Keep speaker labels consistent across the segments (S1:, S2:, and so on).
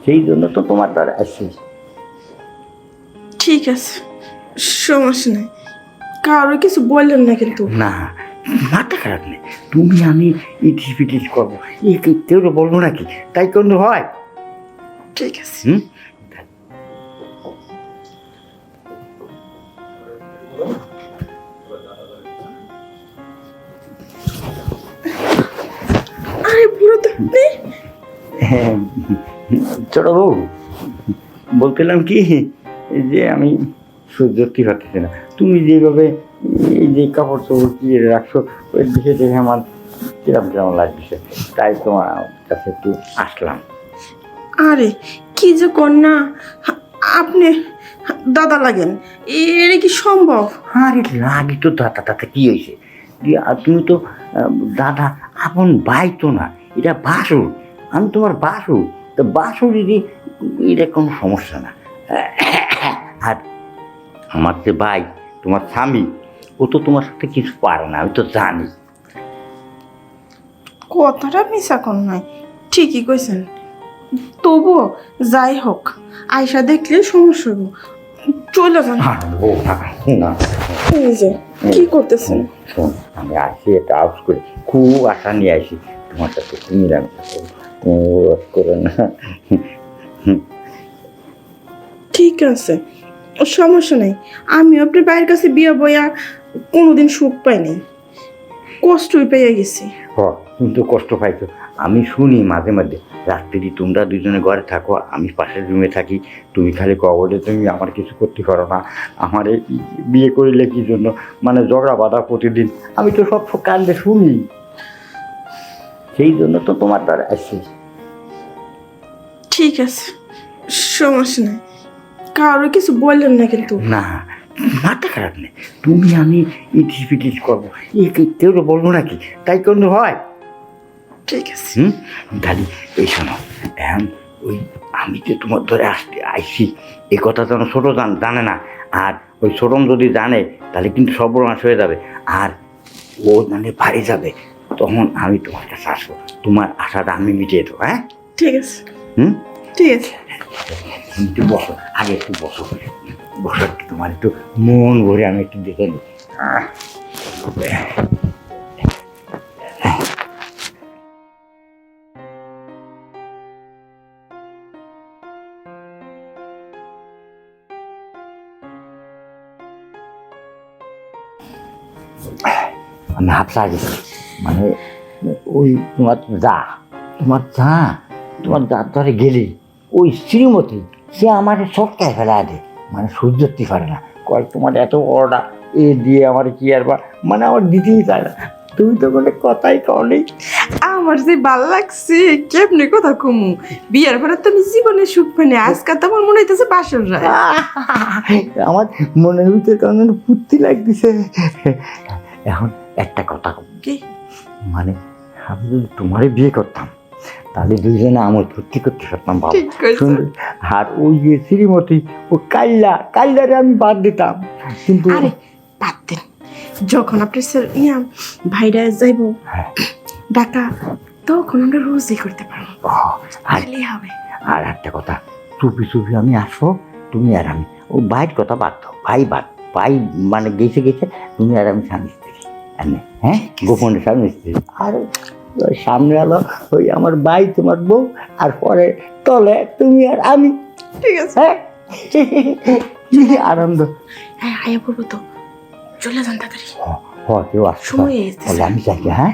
S1: সেই জন্য তো তোমার দ্বারা আসছি।
S2: ঠিক আছে, সমস্যা নাই, কারো কিছু বললেন না কিন্তু।
S1: না, মাথা খারাপ নেই, তুমি আমি ইটিস পিটিস করবো, কেউ তো বলবো নাকি, তাই কিন্তু হয়।
S2: ঠিক আছে। আরে বুড়ো তো
S1: হ্যাঁ, ছোট বউ, বলছিলাম কি যে আমি সহ্য করতে পারতেছি না, তুমি যেভাবে এই যে কাপড় চোপড় কি রাখছো ওই দেখে দেখে আমার কিরম কিরম লাগছে, তাই তোমার কাছে একটু আসলাম।
S2: আরে কি যে কন্যা, আপনি দাদা লাগেন, এটা কি সম্ভব?
S1: আরে লাগে তো দাদা, তাতে কি হয়েছে? আর তুমি তো দাদা আপন ভাই তো না, এটা বাসুর, আমি তোমার বাসুর, তো বাসুরেরই এটা কোনো সমস্যা না। আর আমার যে ভাই, তোমার স্বামী, ও তো তোমার সাথে কিছু পারে না, আমি তো জানি।
S2: কথাটা মিশা কর নয়, ঠিকই কইছেন, তবুও যাই হোক, আয়সা দেখলে সমস্যা হইব, চলে যান।
S1: না,
S2: এই যে কি করতেছেন?
S1: শোন, আমি আসি একটা আউস করি, খুব আশা নিয়ে আসি তোমার সাথে, তুমি করে না।
S2: ঠিক আছে, সমস্যা নাই, আমি আপনার ভাইয়ের কাছে বিয়ে বইয়া কোনোদিন সুখ পাইনি, কষ্টই পেয়ে গেছি।
S1: তুমি তো কষ্ট পাইছো, আমি শুনি মাঝে মাঝে, রাত্রি তোমরা দুজনে ঘরে থাকো, আমি পাশের রুমে থাকি, তুমি খালি কবলে তুমি আমার কিছু করতে পারো না, আমার এই বিয়ে করিলে কি জন্য, মানে ঝগড়া বাঁধা প্রতিদিন, আমি তো সব কান্দে শুনি, সেই জন্য তো তোমার দ্বারা আসছি।
S2: ঠিক আছে, সমস্যা নাই, কারো কিছু বললেন না কিন্তু।
S1: না, মাথা খারাপ নেই, তুমি আমি ইটিস পিটিস করবো, কেউ তো বলবো নাকি, তাই কিন্তু হয়।
S2: ঠিক আছে।
S1: খালি এই শোনো, এখন ওই আমি যে তোমার ধরে আইসি, এ কথা যেন ছোটো জানে না, আর ওই ছোটন যদি জানে তাহলে কিন্তু সর্বনাশ হয়ে যাবে, আর ও মানে বাড়ি যাবে, তখন আমি তোমার কাছে আসবো, তোমার আশাটা আমি মিটিয়ে দেবো। হ্যাঁ,
S2: ঠিক আছে। ঠিক আছে,
S1: একটু বসো, আগে একটু বসো, বসো একটু, তোমার একটু মন ভরে আমি একটু দেখে নিই। আমি হাফসা গেছি, মানে ওই তোমার যা ধরে গেলি, ওই শ্রীমতী সে আমার সবটাই ফেলা দে, মানে সহ্য করতে পারে না, কয় তোমার এত বড়টা এ দিয়ে আমার কি আর বা, মানে আমার দিতেই চায় না, তুমি তো কোনো কথাই কও নেই।
S2: আমার যে ভাল লাগছে, কেমনে কথা কমু, বিয়ার পরে তো আমি জীবনে সুখ পাইনি, আজকাল তো আমার মনে হইতেছে বাসর রায়।
S1: আমার মনের ভিতরে কেমন ফুর্তি লাগতেছে। এখন একটা কথা
S2: কি?
S1: মানে আমি যদি তোমারে বিয়ে করতাম তাহলে দুইজনে আমার ফুর্তি করতে পারতাম বাবা, সুন্দর। আর ওই যে শ্রীমতী, ও কাইলারে আমি বাদ দিতাম, কিন্তু
S2: আরে বাদ দেন, যখন আপনার ভাইরা যাইব ঢাকা, তখন আমরা রোজই করতে পারবো, খালি হবে।
S1: আর একটা কথা, চুপি আমি আসবো, তুমি আর আমি, ও ভাইয়ের কথা বাদ দাও, ভাই মানে গেছে, তুমি আর আমি স্বামী স্ত্রী, হ্যাঁ, গোপনে স্বামী স্ত্রী, আর সামনে আলো ওই আমার ভাই তোমার বউ, আর পরে তলে তুমি আর আমি,
S2: ঠিক আছে?
S1: হ্যাঁ, আনন্দ।
S2: হ্যাঁ, আয়া পড়বো তো, চলে যান তাড়াতাড়ি,
S1: কেউ আসছে,
S2: সময় এসেছে।
S1: আমি চাইছি। হ্যাঁ,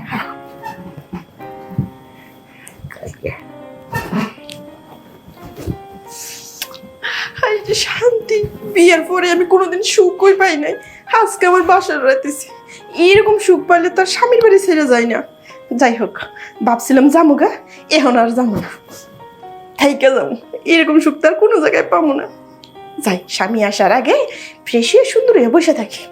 S2: শান্তি, বিয়ের পরে আমি কোনোদিন সুখই পাই নাই, আজকে আমার বাসার রাইতেছি, এরকম সুখ পাইলে তার স্বামীর বাড়ি ছেড়ে যায় না। যাই হোক, ভাবছিলাম জামুগা, এখন আর যাবো না, থাইকে যাবো, এরকম সুখ তার কোনো জায়গায় পাবো না। যাই, স্বামী আসার আগে ফ্রেশ হয়ে সুন্দর হয়ে বসে থাকি।